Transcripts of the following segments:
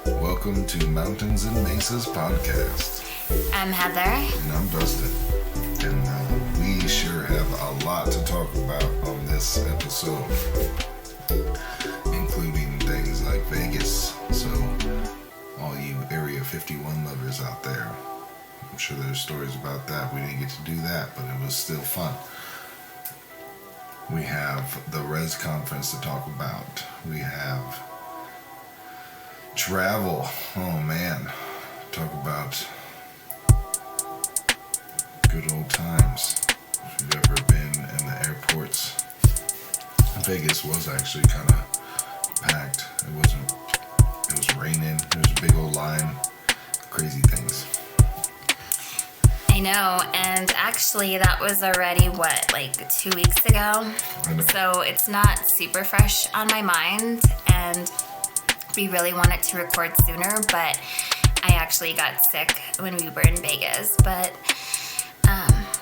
Welcome to Mountains and Mesas podcast. I'm Heather. And I'm Dustin. And we sure have a lot to talk about on this episode, including things like Vegas. So, all you Area 51 lovers out there, I'm sure there's stories about that. We didn't get to do that, but it was still fun. We have the Res Conference to talk about. We have travel. Oh man, talk about good old times. If you've ever been in the airports, Vegas was actually kind of packed. It was raining. There was a big old line. Crazy things. I know, and actually that was already, 2 weeks ago? I know. So it's not super fresh on my mind, and we really wanted to record sooner, but I actually got sick when we were in Vegas. But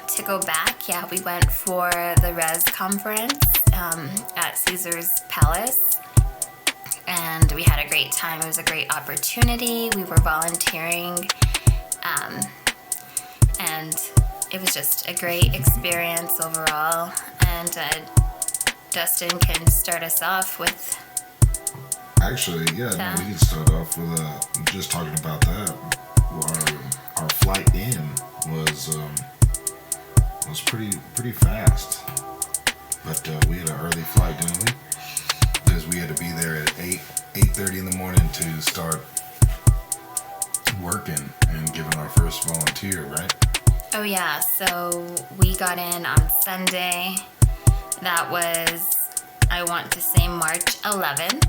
to go back, we went for the Res Conference at Caesar's Palace, and we had a great time. It was a great opportunity. We were volunteering, and it was just a great experience overall. And Dustin can start us off with... Actually, we can start off with just talking about that. Our flight in was pretty fast, but we had an early flight, didn't we? Because we had to be there at 8:30 in the morning to start working and giving our first volunteer, right? Oh yeah, so we got in on Sunday. That was, I want to say, March 11th.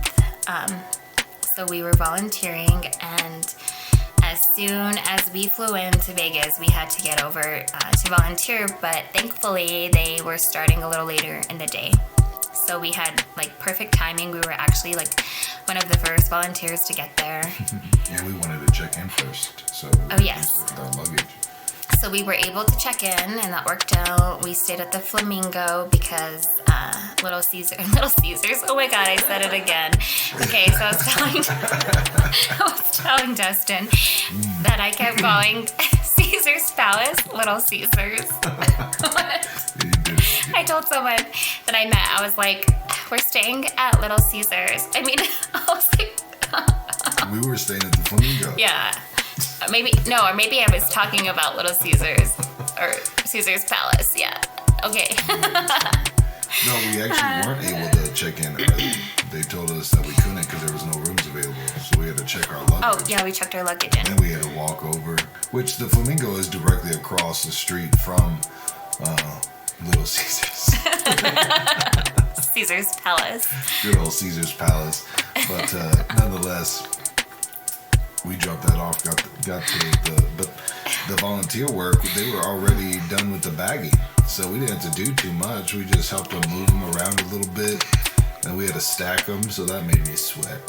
So we were volunteering, and as soon as we flew into Vegas, we had to get over to volunteer, but thankfully they were starting a little later in the day. So we had perfect timing. We were actually one of the first volunteers to get there. Yeah, we wanted to check in first, so yes, with our luggage. So we were able to check in, and that worked out. We stayed at the Flamingo because Little Caesars, oh my God, I said it again. Okay, so I was telling Dustin that I kept calling Caesar's Palace Little Caesars. I told someone that I met, I was like, we're staying at Little Caesars. I mean, I was like... We were staying at the Flamingo. Yeah. Maybe I was talking about Little Caesars or Caesar's Palace. Yeah. Okay. No, we actually weren't able to check in early. They told us that we couldn't because there was no rooms available. So we had to check our luggage. Oh, yeah, we checked our luggage in. And then we had to walk over, which the Flamingo is directly across the street from Little Caesars. Caesar's Palace. Good old Caesar's Palace. But nonetheless, we dropped that off, got to the volunteer work. They were already done with the bagging, so we didn't have to do too much. We just helped them move them around a little bit, and we had to stack them, so that made me sweat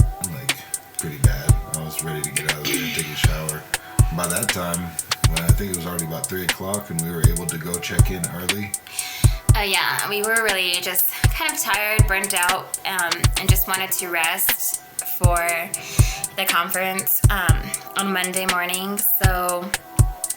pretty bad. I was ready to get out of there and take a shower. By that time, I think it was already about 3 o'clock, and we were able to go check in early. Yeah, we were really just kind of tired, burnt out, and just wanted to rest for the conference on Monday morning. So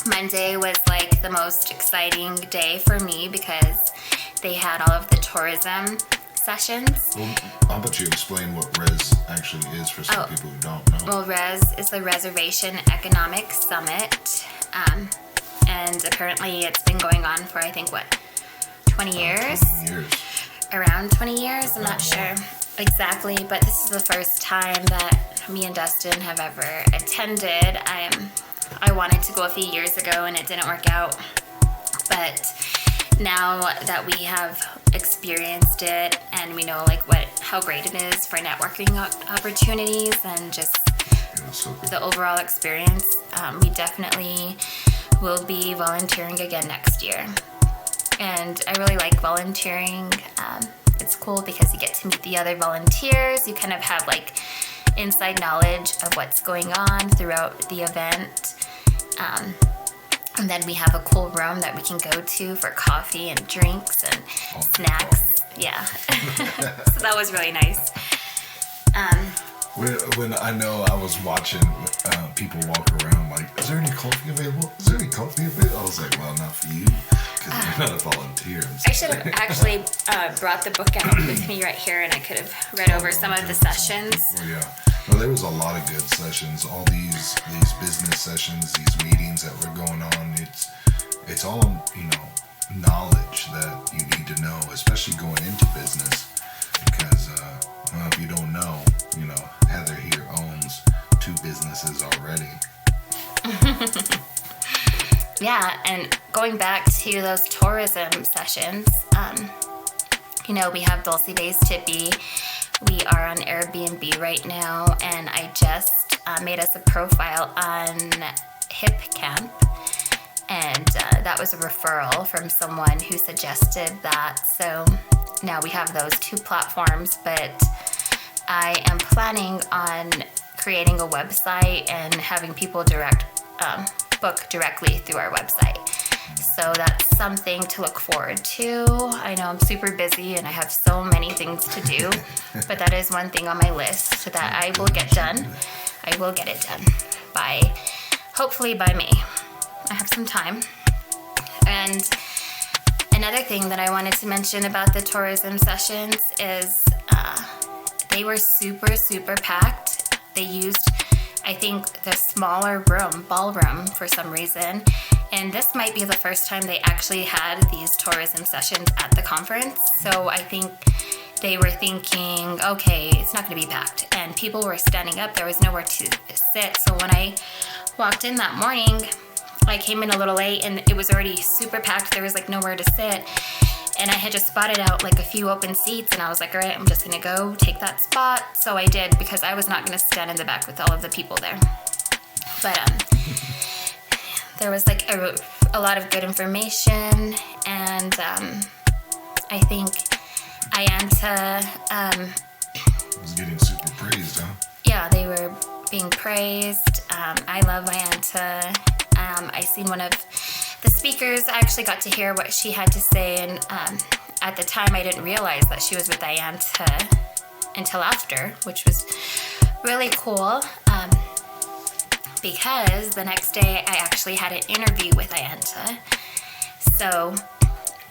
Monday was the most exciting day for me because they had all of the tourism sessions. Well, how about you explain what Res actually is for some people who don't know? Well, Res is the Reservation Economic Summit, and apparently it's been going on for 20 years? 20 years. Around 20 years, I'm not sure exactly, but this is the first time that me and Dustin have ever attended. I wanted to go a few years ago and it didn't work out, but now that we have experienced it and we know how great it is for networking opportunities and just the overall experience, we definitely will be volunteering again next year. And I really like volunteering. It's cool because you get to meet the other volunteers. You kind of have inside knowledge of what's going on throughout the event. And then we have a cool room that we can go to for coffee and drinks and snacks. Yeah. So that was really nice. When I know I was watching people walk around like, is there any coffee available? Is there any coffee available? I was like, well, not for you, because you're not a volunteer. I should have actually brought the book out with me right here, and I could have read over some of the sessions. Well, yeah. Well, there was a lot of good sessions. All these business sessions, these meetings that were going on. It's all, knowledge that you need to know, especially going into business, because if you don't know, Heather here owns 2 businesses already. Yeah, and going back to those tourism sessions, we have Dulce Bay's Tippy. We are on Airbnb right now, and I just made us a profile on Hip Camp, and that was a referral from someone who suggested that. So now we have those 2 platforms, but I am planning on creating a website and having people book directly through our website. So that's something to look forward to. I know I'm super busy and I have so many things to do, but that is one thing on my list that I will get done. I will get it done hopefully by May. I have some time. And another thing that I wanted to mention about the tourism sessions is they were super, super packed. They used, I think, the smaller ballroom for some reason. And this might be the first time they actually had these tourism sessions at the conference. So I think they were thinking, okay, it's not going to be packed. And people were standing up. There was nowhere to sit. So when I walked in that morning, I came in a little late and it was already super packed. There was nowhere to sit. And I had just spotted out a few open seats, and I was like, all right, I'm just going to go take that spot. So I did, because I was not going to stand in the back with all of the people there. But there was a lot of good information, and I think AIANTA was getting super praised, huh? Yeah, they were being praised. I love AIANTA. I seen one of the speakers. I actually got to hear what she had to say, and at the time I didn't realize that she was with AIANTA until after, which was really cool, because the next day I actually had an interview with AIANTA. So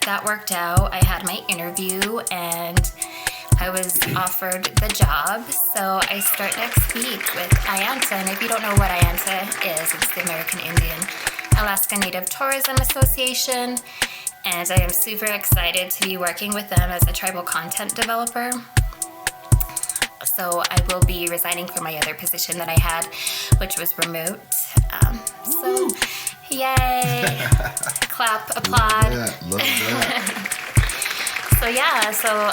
that worked out. I had my interview and I was offered the job. So I start next week with AIANTA. And if you don't know what AIANTA is, it's the American Indian Alaska Native Tourism Association. And I am super excited to be working with them as a tribal content developer. So I will be resigning from my other position that I had, which was remote. So, yay! Clap, applaud. Love that. So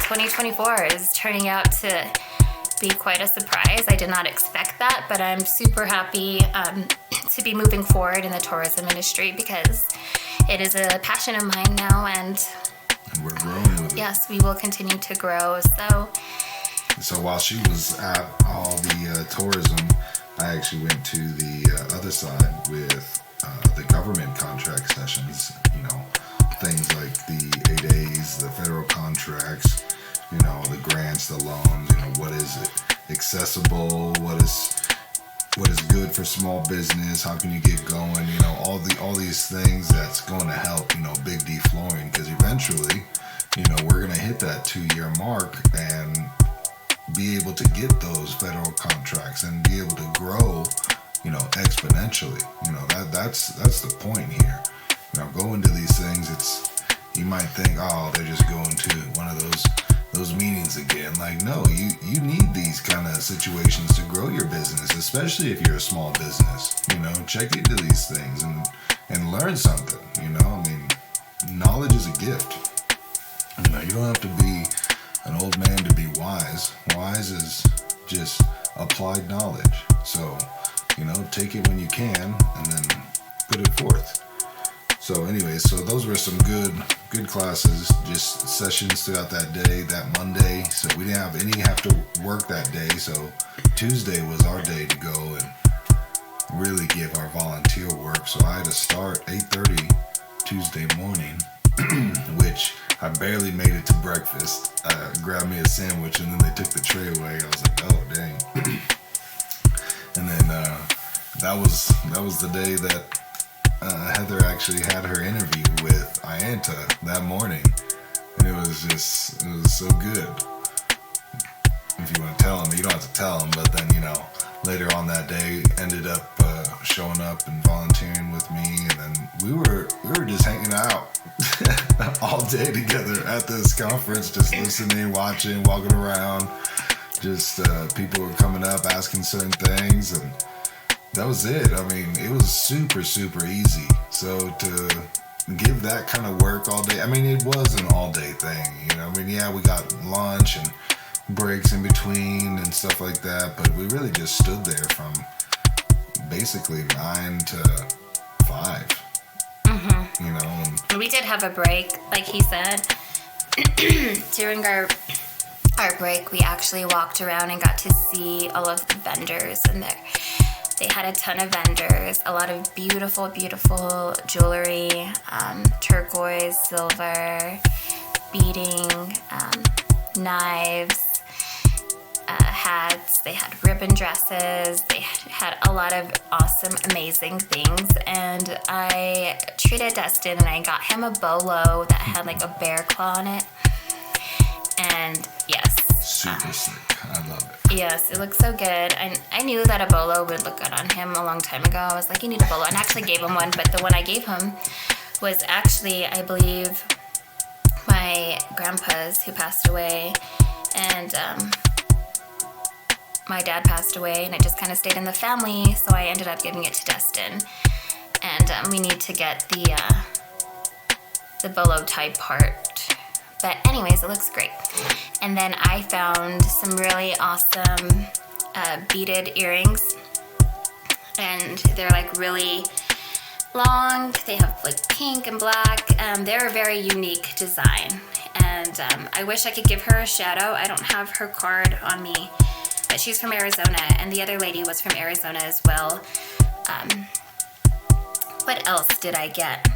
2024 is turning out to be quite a surprise. I did not expect that, but I'm super happy to be moving forward in the tourism industry, because it is a passion of mine now, and we're growing with it. Yes, we will continue to grow. So while she was at all the tourism, I actually went to the other side with the government contract sessions, things like the 8As, the federal contracts, the grants, the loans, what is it accessible, what is good for small business, how can you get going, all these things that's going to help, Big D Flooring, because eventually, we're going to hit that 2-year mark and be able to get those federal contracts and be able to grow, exponentially. That's the point here. Go into these things, you might think, oh, they're just going to one of those meetings again. No, you need these kind of situations to grow your business, especially if you're a small business. Check into these things and learn something. Knowledge is a gift. You don't have to be an old man to be wise. Wise is just applied knowledge. So, take it when you can and then put it forth. So anyways, those were some good classes, just sessions throughout that day, that Monday. So we didn't have to work that day. So Tuesday was our day to go and really give our volunteer work. So I had to start 8:30 Tuesday morning which I barely made it to breakfast. I grabbed me a sandwich and then they took the tray away. I was like, oh dang. And then that was the day that Heather actually had her interview with AIANTA that morning, and it was so good. If you want to tell them, you don't have to tell them, but then later on that day ended up showing up and volunteering with me, and then we were just hanging out all day together at this conference, just listening, watching, walking around. Just people were coming up asking certain things, and that was it. I mean, it was super, super easy. So to give that kind of work all day, I mean, it was an all-day thing. I mean, yeah, we got lunch and breaks in between and stuff like that, but we really just stood there from basically 9 to 5. We did have a break, like he said. During our break, we actually walked around and got to see all of the vendors, and they had a ton of vendors, a lot of beautiful, beautiful jewelry, turquoise, silver, beading, knives, hats. They had ribbon dresses. They had a lot of awesome, amazing things. And I treated Dustin and I got him a bolo that had like a bear claw on it. And yes. Super sick. I love it. Yes, it looks so good. And I knew that a bolo would look good on him a long time ago. I was like, you need a bolo. And I actually gave him one. But the one I gave him was actually, I believe, my grandpa's, who passed away. And my dad passed away, and it just kind of stayed in the family, so I ended up giving it to Dustin. And we need to get the bolo tie part. But anyways, it looks great. And then I found some really awesome beaded earrings, and they're like really long. They have like pink and black. They're a very unique design, and I wish I could give her a shout out. I don't have her card on me, but she's from Arizona, and the other lady was from Arizona as well. What else did I get?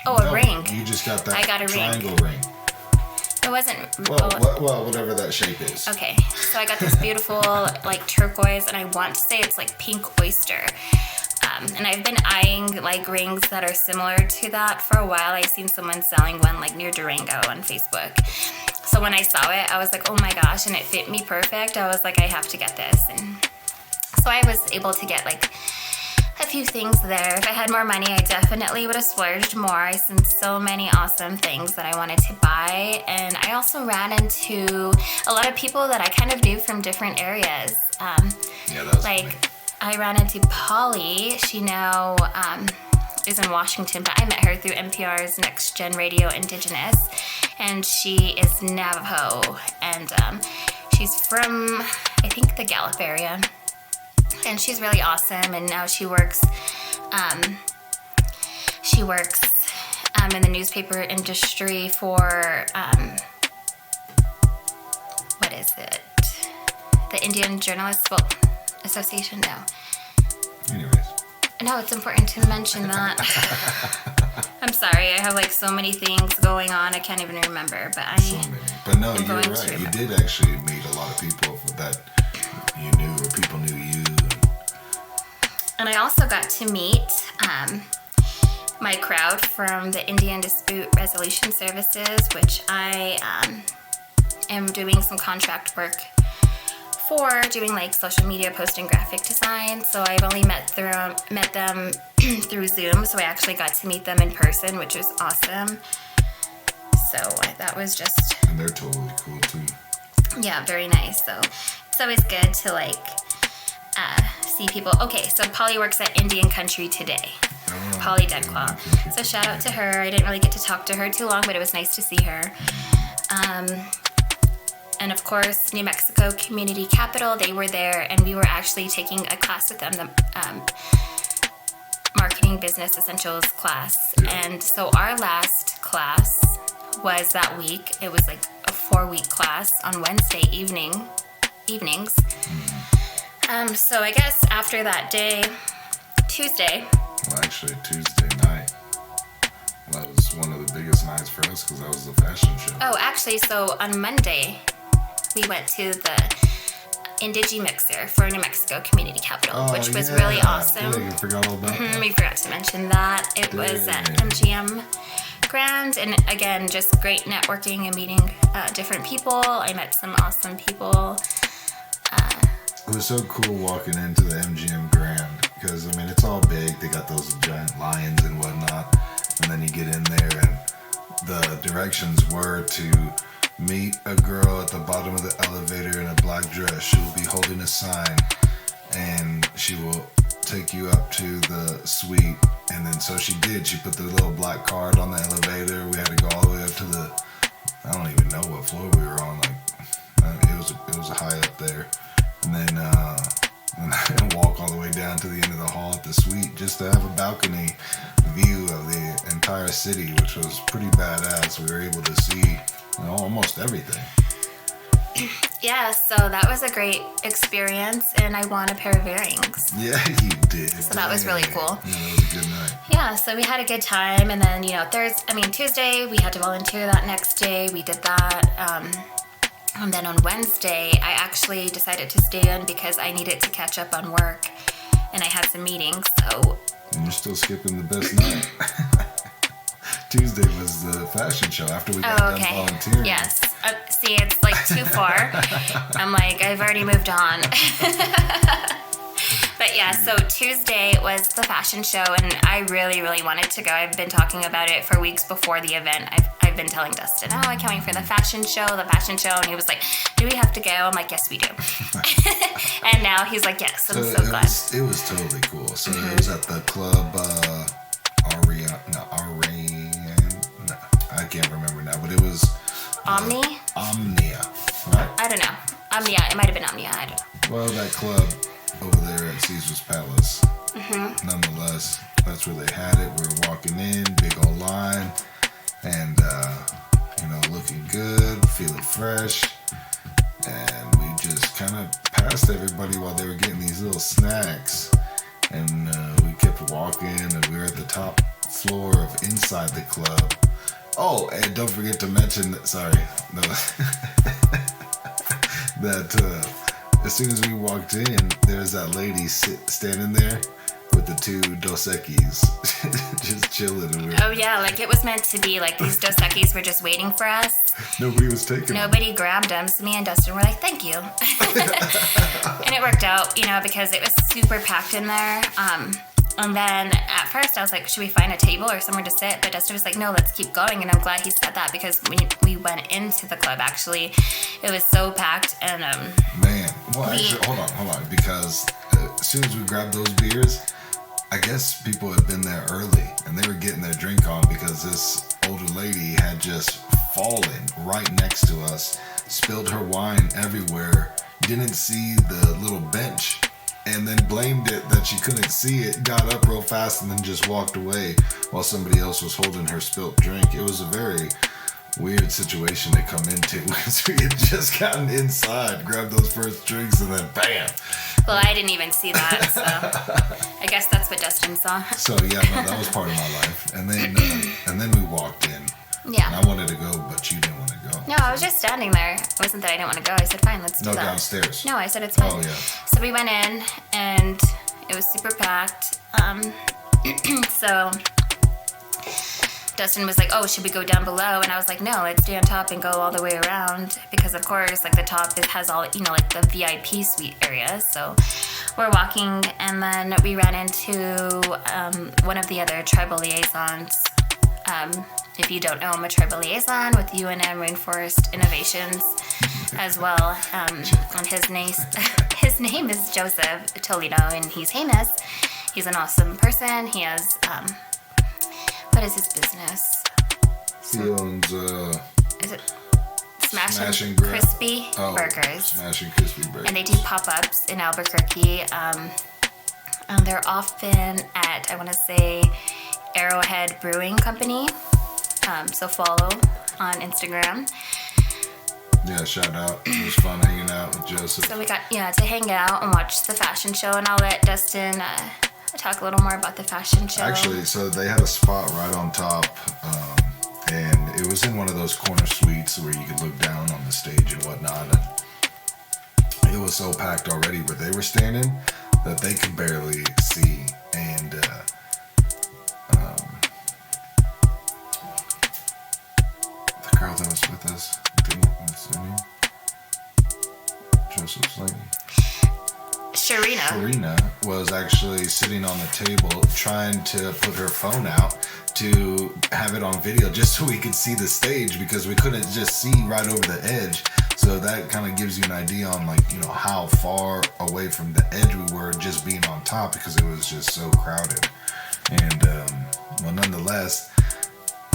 A ring. You just got that I got a triangle ring. It wasn't... Well, whatever that shape is. Okay, so I got this beautiful like turquoise, and I want to say it's like pink oyster. And I've been eyeing like rings that are similar to that for a while. I've seen someone selling one like near Durango on Facebook. So when I saw it, I was like, oh my gosh, and it fit me perfect. I was like, I have to get this. And so I was able to get like a few things there. If I had more money, I definitely would have splurged more. I seen so many awesome things that I wanted to buy. And I also ran into a lot of people that I kind of knew from different areas. Yeah, that was like, funny. I ran into Polly. She now is in Washington, but I met her through NPR's Next Gen Radio Indigenous, and she is Navajo, and she's from, I think, the Gallup area, and she's really awesome. And now she works in the newspaper industry for what is it? The Indian Journalists Association now. Anyways. No, it's important to mention that. I'm sorry, I have like so many things going on, I can't even remember. But so many. But no, you're right. You did actually meet a lot of people that you knew, or people knew you. And I also got to meet my crowd from the Indian Dispute Resolution Services, which I am doing some contract work for, doing like social media posting, graphic design. So I've only met them through Zoom, so I actually got to meet them in person, which was awesome. So that was just... And they're totally cool too. Yeah, very nice. So it's always good to like see people. Okay, so Polly works at Indian Country Today. Polly Deadclaw. So shout out to her. I didn't really get to talk to her too long, but it was nice to see her. And of course, New Mexico Community Capital, they were there, and we were actually taking a class with them, the Marketing Business Essentials class. And so our last class was that week. It was like a 4-week class on Wednesday evenings. So I guess after that day, Tuesday. Well, actually, Tuesday night. That was one of the biggest nights for us because that was the fashion show. Oh, actually, so on Monday, we went to the Indigi Mixer for New Mexico Community Capital, which was really awesome. Dang, I forgot all about that. We forgot to mention that. It was at MGM Grand, and again, just great networking and meeting different people. I met some awesome people. It was so cool walking into the MGM Grand because, I mean, it's all big. They got those giant lions and whatnot. And then you get in there and the directions were to meet a girl at the bottom of the elevator in a black dress. She will be holding a sign and she will take you up to the suite. And then so she did. She put the little black card on the elevator. We had to go all the way up to the, I don't even know what floor we were on. It was high up there. And then and walk all the way down to the end of the hall at the suite just to have a balcony view of the entire city, which was pretty badass. We were able to see almost everything. Yeah, so that was a great experience, and I won a pair of earrings. Yeah, you did. So that was really cool. Yeah, that was a good night. Yeah, so we had a good time, and then, Tuesday, we had to volunteer that next day. We did that. And then on Wednesday, I actually decided to stay in because I needed to catch up on work, and I had some meetings, so... And you're still skipping the best night. Tuesday was the fashion show after we got done volunteering. Yes. See, it's like too far. I'm like, I've already moved on. But yeah, so Tuesday was the fashion show, and I really, really wanted to go. I've been talking about it for weeks before the event. I've been telling Dustin, I can't wait for the fashion show. And he was like, do we have to go? I'm like, yes, we do. And now he's like, yes, I'm so glad. It was totally cool. So it was at the club, I can't remember now, but it was... Omnia, right? I don't know. Omnia, it might have been Omnia, I don't know. Well, that club over there at Caesar's Palace. Nonetheless, that's where they had it. We were walking in, big old line, and looking good, feeling fresh, and we just kind of passed everybody while they were getting these little snacks, and we kept walking, and we were at the top floor of inside the club. Oh, and don't forget to mention that, that as soon as we walked in, there's that lady standing there with the two Dos Equis, just chilling. Oh yeah, like it was meant to be. Like these Dos Equis were just waiting for us. Nobody was taking them. Nobody grabbed them, so me and Dustin were like, thank you. And it worked out, because it was super packed in there. And then at first I was like, should we find a table or somewhere to sit? But Dustin was like, no, let's keep going. And I'm glad he said that because when we went into the club, actually, it was so packed. And man, well, actually, hold on, because as soon as we grabbed those beers, I guess people had been there early and they were getting their drink on because this older lady had just fallen right next to us, spilled her wine everywhere, didn't see the little bench, and then blamed it that she couldn't see it, got up real fast, and then just walked away while somebody else was holding her spilt drink. It was a very weird situation to come into because we had just gotten inside, grabbed those first drinks, and then bam! Well, I didn't even see that, so I guess that's what Dustin saw. So yeah, no, that was part of my life. And then we walked in. Yeah. And I wanted to go, but you didn't want to go. No, I was just standing there. It wasn't that I didn't want to go. I said, fine, let's do that. No, downstairs. No, I said it's fine. Oh, yeah. So we went in, and it was super packed. So Dustin was like, oh, should we go down below? And I was like, no, let's stay on top and go all the way around. Because, of course, like the top, it has all, like the VIP suite area. So we're walking, and then we ran into one of the other tribal liaisons. If you don't know, I'm a tribal liaison with UNM Rainforest Innovations as well. And his name is Joseph Toledo, and he's famous. He's an awesome person. He has, what is his business? He owns, is it Smash and Crispy Burgers? Smash and Crispy Burgers. And they do pop-ups in Albuquerque. And they're often at, I want to say, Arrowhead Brewing Company. So follow on Instagram. Yeah, shout out. It was fun hanging out with Joseph. So we got to hang out and watch the fashion show, and I'll let Dustin talk a little more about the fashion show? Actually, so they had a spot right on top, and it was in one of those corner suites where you could look down on the stage and whatnot. And it was so packed already where they were standing that they could barely see. And the girl that was with us, what's her name? Joseph's lady. Sharina was actually sitting on the table trying to put her phone out to have it on video just so we could see the stage, because we couldn't just see right over the edge. So that kind of gives you an idea on, like, you know, how far away from the edge we were just being on top, because it was just so crowded. And well, nonetheless,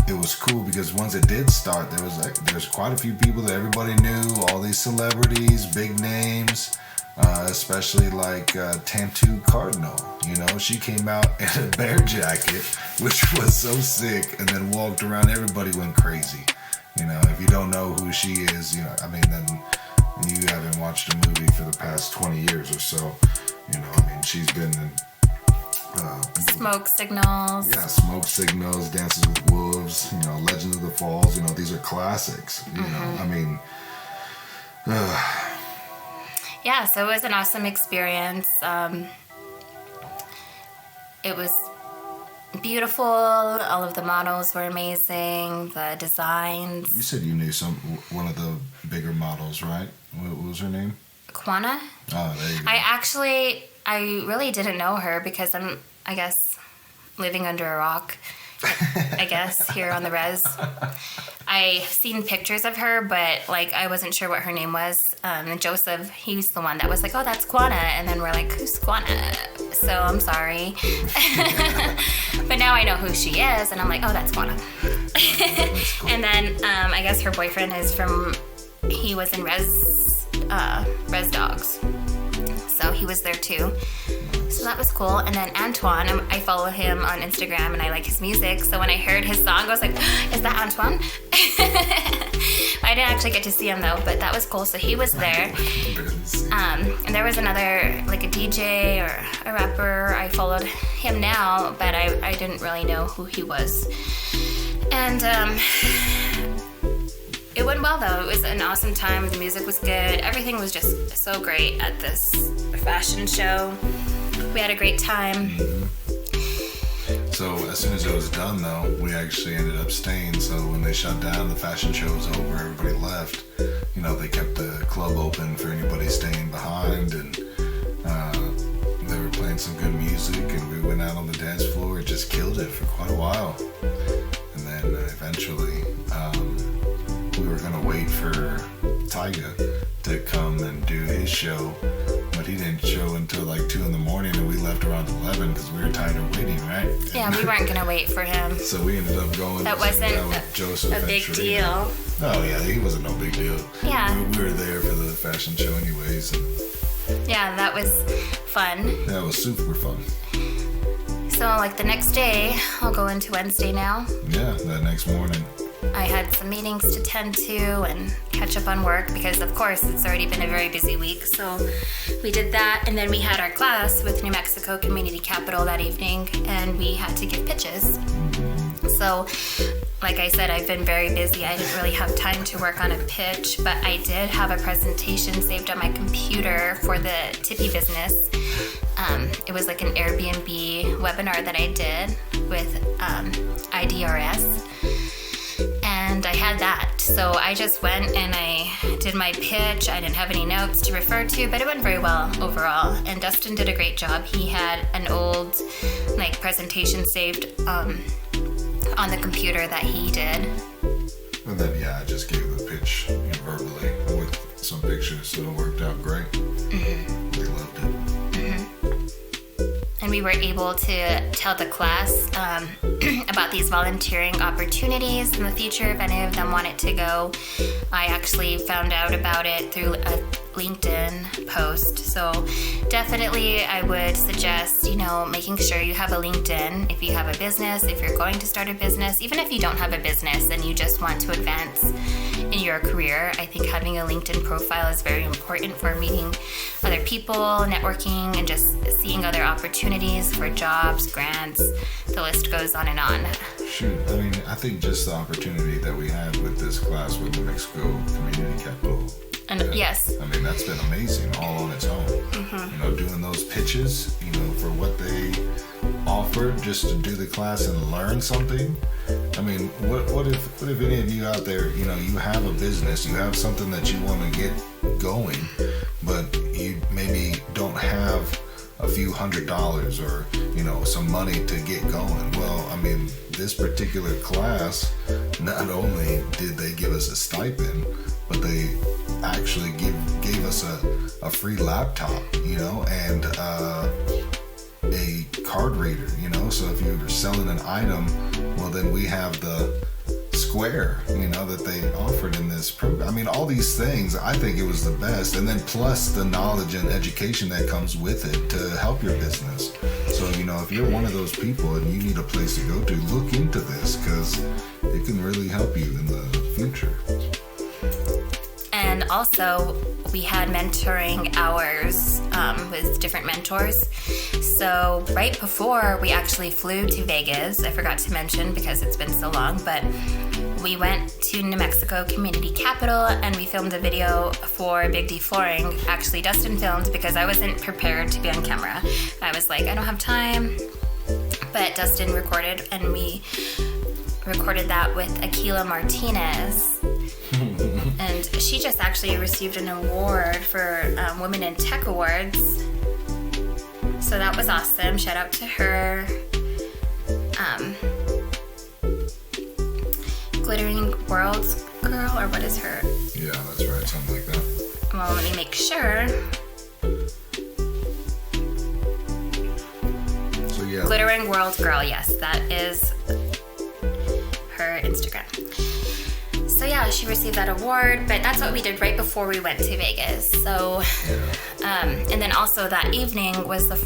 it was cool because once it did start, there's quite a few people that everybody knew, all these celebrities, big names. Especially like Tantu Cardinal, you know, she came out in a bear jacket, which was so sick, and then walked around. Everybody went crazy. You know, if you don't know who she is, you know, I mean, then you haven't watched a movie for the past 20 years or so. You know, I mean, she's been in Smoke Signals. Yeah, Smoke Signals, Dances with Wolves, you know, Legend of the Falls. You know, these are classics. You know, I mean. Yeah, so it was an awesome experience. It was beautiful. All of the models were amazing. The designs. You said you knew one of the bigger models, right? What was her name? Kwana? Oh, there you go. I really didn't know her because I'm, I guess, living under a rock, I guess, here on the res. I've seen pictures of her, but, like, I wasn't sure what her name was. And Joseph, he's the one that was like, oh, that's Kwana. And then we're like, who's Kwana? So I'm sorry. But now I know who she is, and I'm like, oh, that's Kwana. That's cool. And then I guess her boyfriend he was in Res Dogs. So he was there too. So that was cool. And then Antoine, I follow him on Instagram and I like his music. So when I heard his song, I was like, is that Antoine? I didn't actually get to see him though, but that was cool. So he was there. And there was another, like a DJ or a rapper. I followed him now, but I didn't really know who he was. And it went well though. It was an awesome time. The music was good. Everything was just so great at this fashion show. We had a great time. Mm-hmm. So as soon as it was done though, we actually ended up staying. So when they shut down, the fashion show was over, everybody left. You know, they kept the club open for anybody staying behind, and they were playing some good music, and we went out on the dance floor. It just killed it for quite a while. And then eventually we were gonna wait for Tyga to come and do his show, but he didn't show until like 2 a.m, and we left around 11 because we were tired of waiting, right? Yeah, we weren't gonna wait for him. So we ended up going. That wasn't Joseph a big deal. Oh yeah, he wasn't no big deal. Yeah. We were there for the fashion show anyways. And yeah, that was fun. That was super fun. So like the next day, I'll go into Wednesday now. Yeah, that next morning. I had some meetings to tend to and catch up on work because, of course, it's already been a very busy week. So we did that, and then we had our class with New Mexico Community Capital that evening, and we had to give pitches. So, like I said, I've been very busy. I didn't really have time to work on a pitch, but I did have a presentation saved on my computer for the Tippy business. It was like an Airbnb webinar that I did with IDRS. And I had that. So I just went and I did my pitch. I didn't have any notes to refer to, but it went very well overall. And Dustin did a great job. He had an old presentation saved on the computer that he did. And then I just gave the pitch verbally with some pictures, so it worked out great. Mm-hmm. They loved it. And we were able to tell the class about these volunteering opportunities in the future if any of them wanted to go. I actually found out about it through a LinkedIn post. So definitely I would suggest, making sure you have a LinkedIn if you have a business, if you're going to start a business, even if you don't have a business and you just want to advance in your career. I think having a LinkedIn profile is very important for meeting other people, networking, and just seeing other opportunities for jobs, grants. The list goes on and on. Shoot, I mean, I think just the opportunity that we had with this class with the Mexico Community Capital. And yes. I mean, that's been amazing all on its own. Mm-hmm. You know, doing those pitches, you know, for what they offered just to do the class and learn something. I mean, what if any of you out there, you know, you have a business, you have something that you want to get going, but you maybe don't have a few $100s or, you know, some money to get going. Well, I mean, this particular class, not only did they give us a stipend, but they actually gave us a free laptop, you know, and a card reader, you know. So if you were selling an item, well, then we have the Square, you know, that they offered in this program. I mean, all these things, I think it was the best. And then plus the knowledge and education that comes with it to help your business. So, you know, if you're one of those people and you need a place to go to, look into this, because it can really help you in the future. And also, we had mentoring hours with different mentors. So right before we actually flew to Vegas, I forgot to mention because it's been so long, but we went to New Mexico Community Capital and we filmed a video for Big D Flooring. Actually, Dustin filmed because I wasn't prepared to be on camera. I was like, I don't have time. But Dustin recorded, and we recorded that with Akila Martinez. And she just actually received an award for Women in Tech Awards. So that was awesome. Shout out to her. Glittering World Girl, or what is her? Yeah, that's right. Something like that. Well, let me make sure. So, yeah. Glittering World Girl, yes. That is her Instagram. So yeah, she received that award, but that's what we did right before we went to Vegas. So, and then also that evening was the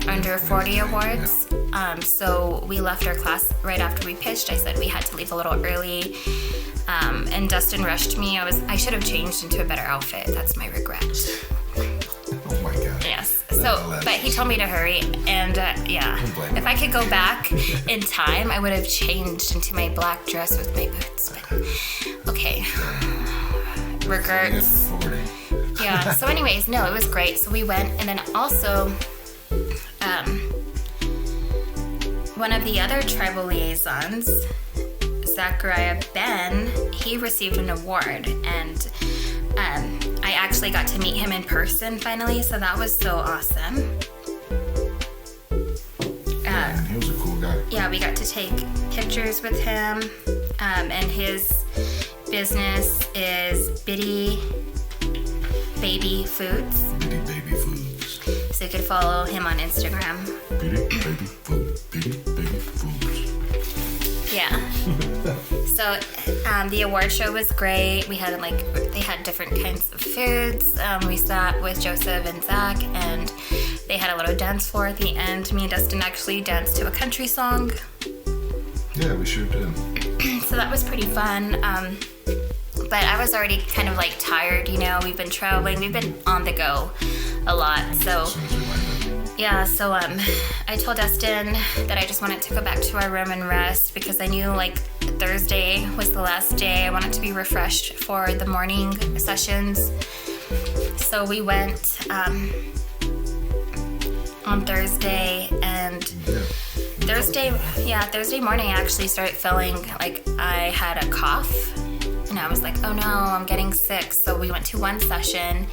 Under 40 Awards. So we left our class right after we pitched. I said we had to leave a little early, and Dustin rushed me. I should have changed into a better outfit. That's my regret. Oh my God. Yes. So, but he told me to hurry, and yeah, if I could go back in time, I would have changed into my black dress with my boots. But okay, regrets. Yeah. So, anyways, no, it was great. So we went, and then also, one of the other tribal liaisons, Zachariah Ben, he received an award, and I actually got to meet him in person finally, so that was so awesome. He was a cool guy. Yeah, we got to take pictures with him, and his business is Bitty Baby Foods. Bitty Baby Foods. So you could follow him on Instagram. Bitty Baby Foods. Bitty Baby Foods. Yeah. So the award show was great. They had different kinds of foods. We sat with Joseph and Zach, and they had a little dance floor at the end. Me and Dustin actually danced to a country song. Yeah, we sure did. So that was pretty fun. But I was already kind of like tired, you know. We've been traveling. We've been on the go a lot. So yeah, so I told Dustin that I just wanted to go back to our room and rest because I knew like Thursday was the last day. I wanted to be refreshed for the morning sessions. So we went on Thursday, and Thursday morning I actually started feeling like I had a cough, and I was like, oh no, I'm getting sick. So we went to one session,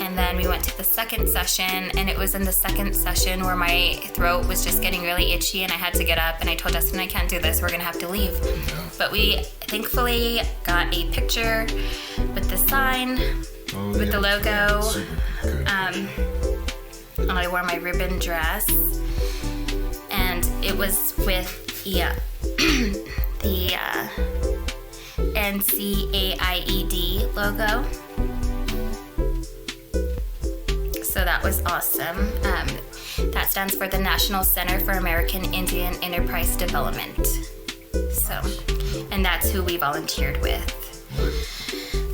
and then we went to the second session, and it was in the second session where my throat was just getting really itchy and I had to get up, and I told Dustin, I can't do this, we're gonna have to leave. Yeah. But we thankfully got a picture with the sign, with the logo. I wore my ribbon dress, and it was with the NCAIED logo. So that was awesome. That stands for the National Center for American Indian Enterprise Development. So, and that's who we volunteered with.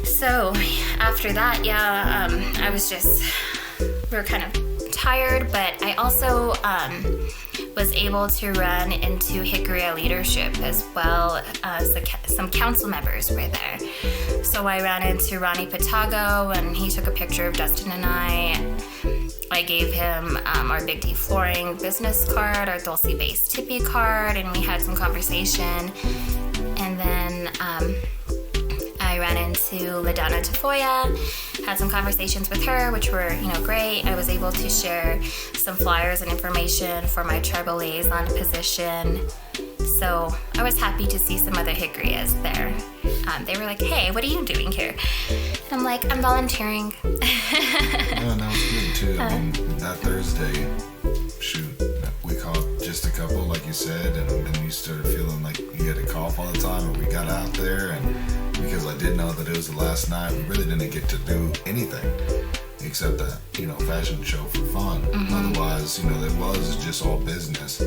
So after that, we were kind of tired, but I also was able to run into Hickory leadership as well. Some council members were there. So I ran into Ronnie Patago, and he took a picture of Dustin and I gave him our Big D Flooring business card, our Dulce Base Tippy card, and we had some conversation. And then I ran into LaDonna Tafoya, had some conversations with her, which were, great. I was able to share some flyers and information for my tribal liaison position. So I was happy to see some other Hickoryas there. They were like, "Hey, what are you doing here?" And I'm like, "I'm volunteering." Yeah, that was good too. I mean, that Thursday, we caught just a couple, like you said, and then you started feeling like you had to cough all the time, and we got out there, and because I did know that it was the last night, we really didn't get to do anything except that, fashion show for fun. Mm-hmm. Otherwise, it was just all business.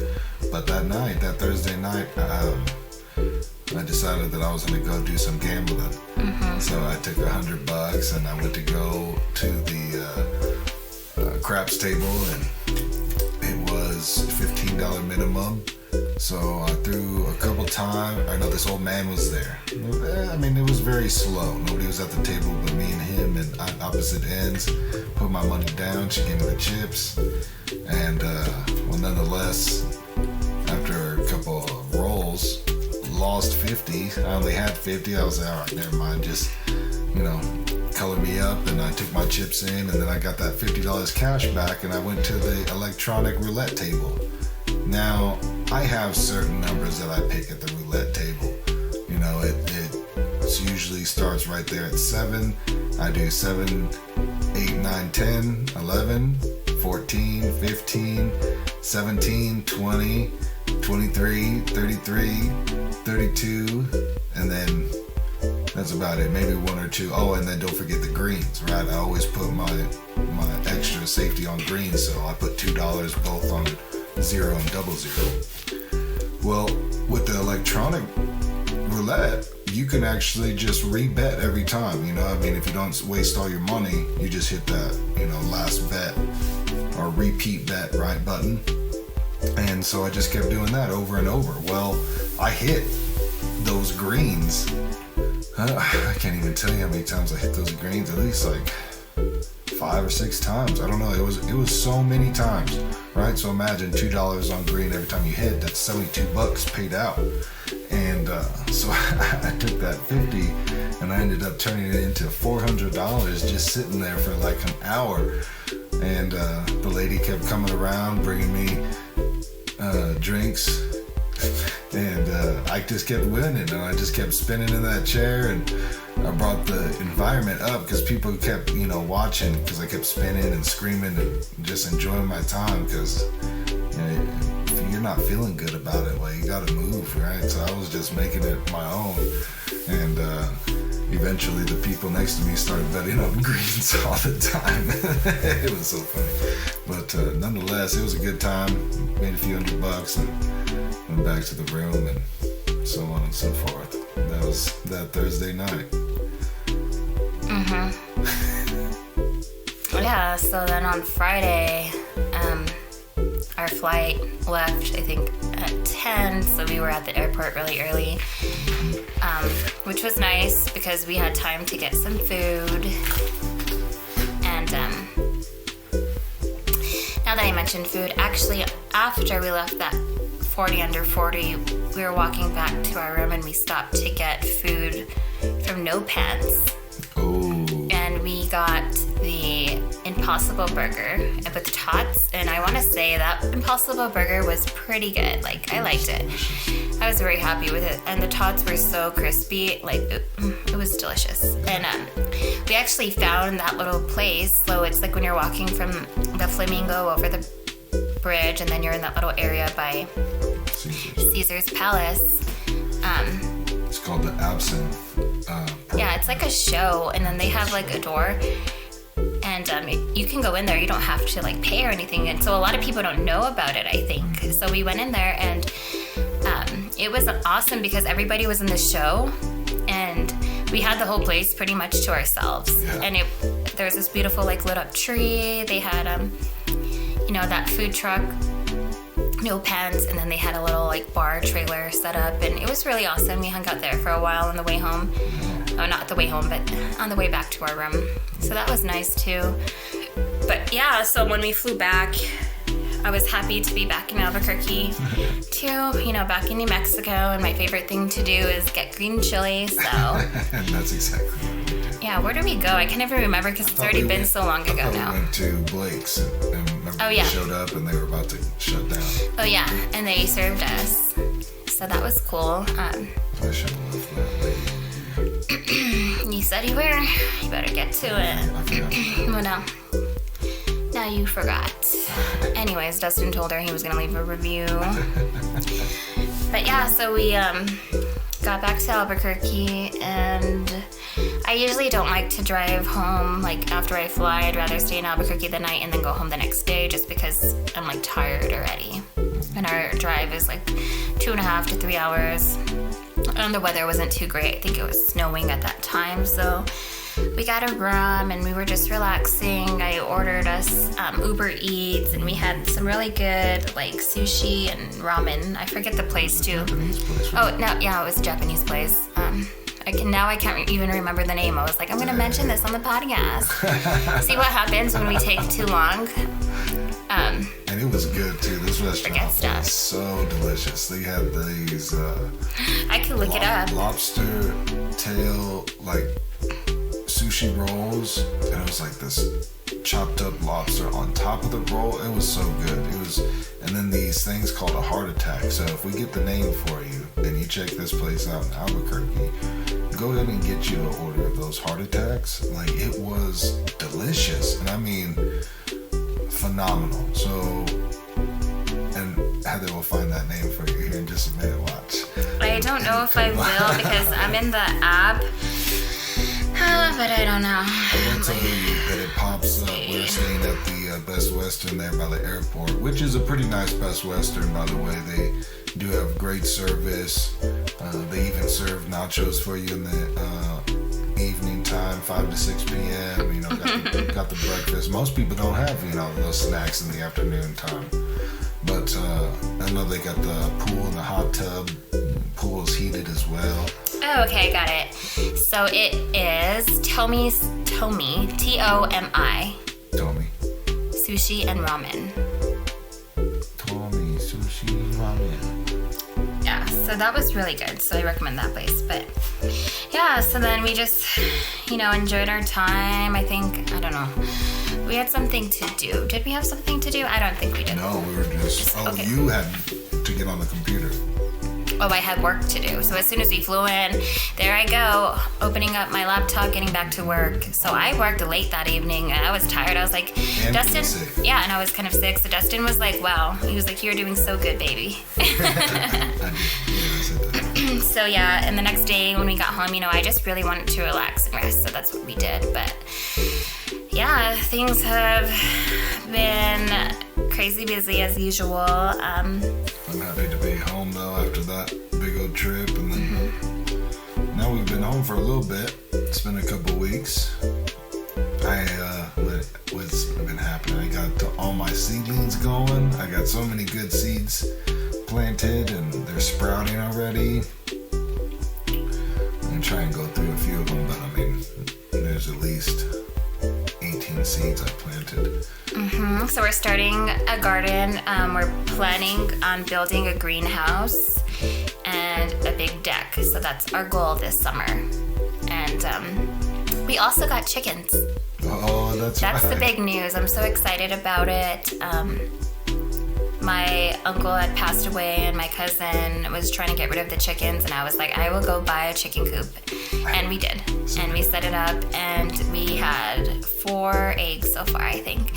But that night, that Thursday night, I decided that I was going to go do some gambling. Mm-hmm. So I took $100 and I went to go to the craps table, and it was $15 minimum. So I threw a couple times. I know this old man was there. I mean, it was very slow. Nobody was at the table but me and him, and on opposite ends. Put my money down. She gave me the chips. And, nonetheless, after a couple of rolls, lost 50. I only had 50. I was like, all right, never mind. Just, color me up. And I took my chips in, and then I got that $50 cash back, and I went to the electronic roulette table. Now, I have certain numbers that I pick at the roulette table. It usually starts right there at 7. I do 7, 8, 9, 10, 11, 14, 15, 17, 20, 23, 33, 32, and then that's about it. Maybe one or two. Oh, and then don't forget the greens, right? I always put my extra safety on greens, so I put $2 both on 0 and 00. Well, with the electronic roulette, you can actually just rebet every time. If you don't waste all your money, you just hit that, last bet or repeat bet, right button. And so I just kept doing that over and over. Well, I hit those greens. I can't even tell you how many times I hit those greens. At least like 5 or 6 times. I don't know. It was so many times, right? So imagine $2 on green every time you hit. That's $72 paid out. And so I took that 50 and I ended up turning it into $400 just sitting there for like an hour. And the lady kept coming around bringing me drinks. And I just kept winning, and I just kept spinning in that chair, and I brought the environment up because people kept, watching because I kept spinning and screaming and just enjoying my time because, if you're not feeling good about it, well, you got to move, right? So I was just making it my own, and eventually the people next to me started betting on greens all the time. It was so funny. But nonetheless, it was a good time. Made a few $100 and went back to the room and so on and so forth. That was that Thursday night. Mm-hmm. Yeah, so then on Friday, our flight left, I think, at 10, so we were at the airport really early, which was nice because we had time to get some food. And now that I mentioned food, actually, after we left that 40 under 40, we were walking back to our room and we stopped to get food from No Pants. Oh. And we got the Impossible Burger with tots, and I want to say that Impossible Burger was pretty good. Like, I liked it. I was very happy with it, and the tots were so crispy. Like, it was delicious. And we actually found that little place. So it's like when you're walking from the Flamingo over the bridge, and then you're in that little area by Caesar's Palace. It's called the Absinthe. Yeah, it's like a show, and then they have like a door, and you can go in there. You don't have to like pay or anything, and so a lot of people don't know about it, I think. So we went in there, and it was awesome because everybody was in the show, and we had the whole place pretty much to ourselves. Yeah. And there was this beautiful like lit up tree. They had that food truck, no pens, and then they had a little like bar trailer set up, and it was really awesome. We hung out there for a while on the way home. Oh, not the way home, but on the way back to our room. So that was nice too. But yeah, so when we flew back, I was happy to be back in Albuquerque too, back in New Mexico, and my favorite thing to do is get green chili, so. And that's exactly what we did. Yeah, where did we go? I can never remember because it's already been so long ago now. We went to Blake's, and remember we showed up and they were about to shut down. Oh yeah, and they served us, so that was cool. I should have left that lady. You said you were. You better get to it. I forgot. Well, no. Now you forgot. Anyways, Dustin told her he was going to leave a review. But yeah, so we got back to Albuquerque, and I usually don't like to drive home like after I fly. I'd rather stay in Albuquerque the night and then go home the next day just because I'm like tired already. And our drive is like 2.5 to 3 hours. And the weather wasn't too great. I think it was snowing at that time, so we got a room and we were just relaxing. I ordered us Uber Eats, and we had some really good like sushi and ramen. I forget the place too. Japanese place. Oh no, yeah, it was a Japanese place. I can't even remember the name. I was like, I'm gonna mention this on the podcast. See what happens when we take too long. And it was good too. This restaurant was so delicious. They had these I could look it up. Lobster tail like sushi rolls, and it was like this chopped up lobster on top of the roll. It was so good. And then these things called a heart attack. So if we get the name for you and you check this place out in Albuquerque, go ahead and get you an order of those heart attacks. Like, it was delicious, and I mean phenomenal. So, and Heather will find that name for you here in just a minute. Watch. I don't know if I will because I'm in the app. But I don't know. I will tell you that it pops up. We're staying at the Best Western there by the airport, which is a pretty nice Best Western, by the way. They do have great service. They even serve nachos for you in the evening time, 5 to 6 p.m. Got the breakfast. Most people don't have, those snacks in the afternoon time. But I know they got the pool and the hot tub. Pool is heated as well. Oh, okay, got it. So it is Tomi, Tomi, T-O-M-I. Tomi. Sushi and ramen. Tomi, sushi, ramen. Yeah, so that was really good. So I recommend that place. But yeah, so then we just, enjoyed our time. I don't know. We had something to do. Did we have something to do? I don't think we did. No, we were just okay. You had to get on the computer. Oh, I had work to do. So as soon as we flew in, there I go, opening up my laptop, getting back to work. So I worked late that evening, and I was tired. I was like, and Dustin, sick. Yeah, and I was kind of sick. So Dustin was like, wow. He was like, you're doing so good, baby. So yeah, and the next day when we got home, I just really wanted to relax and rest. So that's what we did. But yeah, things have been crazy busy as usual. I'm happy to be home though after that big old trip, and then now we've been home for a little bit. It's been a couple weeks. What's been happening? I got all my seedlings going. I got so many good seeds planted, and they're sprouting already. I'm gonna try and go through a few of them, but there's at least 18 seeds I planted. So we're starting a garden. We're planning on building a greenhouse and a big deck. So that's our goal this summer. And we also got chickens. Oh, that's right. The big news. I'm so excited about it. My uncle had passed away, and my cousin was trying to get rid of the chickens, and I was like, I will go buy a chicken coop. And we did. And we set it up, and we had 4 eggs so far, I think.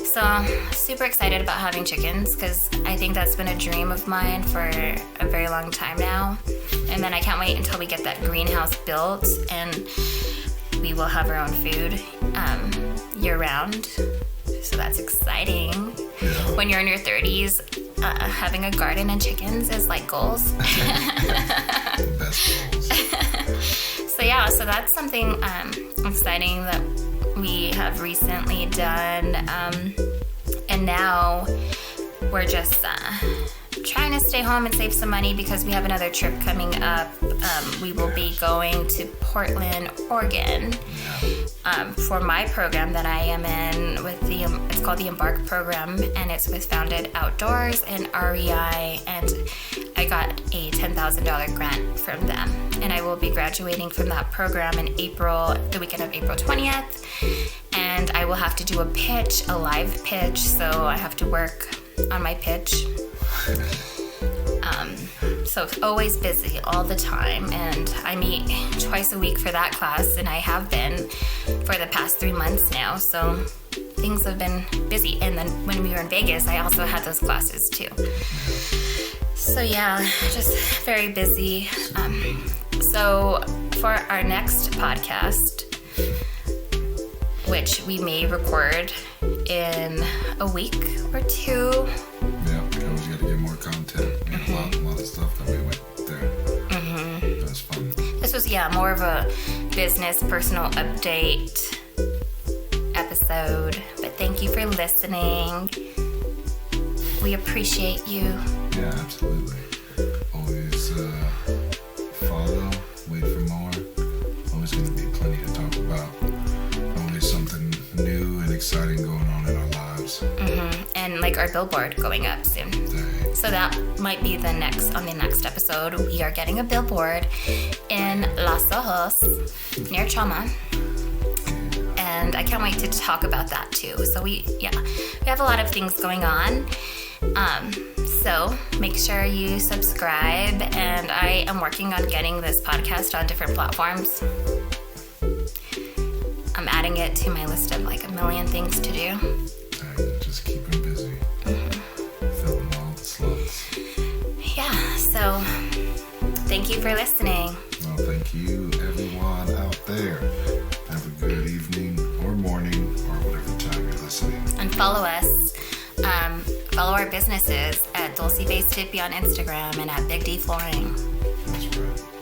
So super excited about having chickens, because I think that's been a dream of mine for a very long time now. And then I can't wait until we get that greenhouse built, and we will have our own food year round. So that's exciting. Yeah. When you're in your 30s, having a garden and chickens is like goals. The best goals. So that's something exciting that we have recently done. And now we're just trying to stay home and save some money because we have another trip coming up. We will be going to Portland, Oregon, for my program that I am in with it's called the Embark program, and it's with Founded Outdoors and REI, and I got a $10,000 grant from them, and I will be graduating from that program in April, the weekend of April 20th, and I will have to do a live pitch, so I have to work on my pitch. So always busy all the time, and I meet twice a week for that class, and I have been for the past 3 months now, so things have been busy. And then when we were in Vegas, I also had those classes too. So yeah, just very busy. So for our next podcast, which we may record in a week or two. Yeah, because we got to get more content. A lot of stuff that we went there. Mm-hmm. That was fun. This was, more of a business, personal update episode. But thank you for listening. We appreciate you. Yeah, absolutely. Always follow, wait for more. Always going to be plenty to talk about. Always something new and exciting going on in our lives. Mm-hmm. And like our billboard going up soon. Dang. So that might be on the next episode. We are getting a billboard in Los Ojos near Chama. And I can't wait to talk about that too. So we have a lot of things going on. So make sure you subscribe, and I am working on getting this podcast on different platforms. I'm adding it to my list of like a million things to do. Just keep them busy. Filling all the slots. Yeah, so thank you for listening. Well, thank you everyone out there. Have a good evening or morning or whatever time you're listening. And follow us. Follow our businesses at Dulce Base Tippy on Instagram and at Big D Flooring. That's right.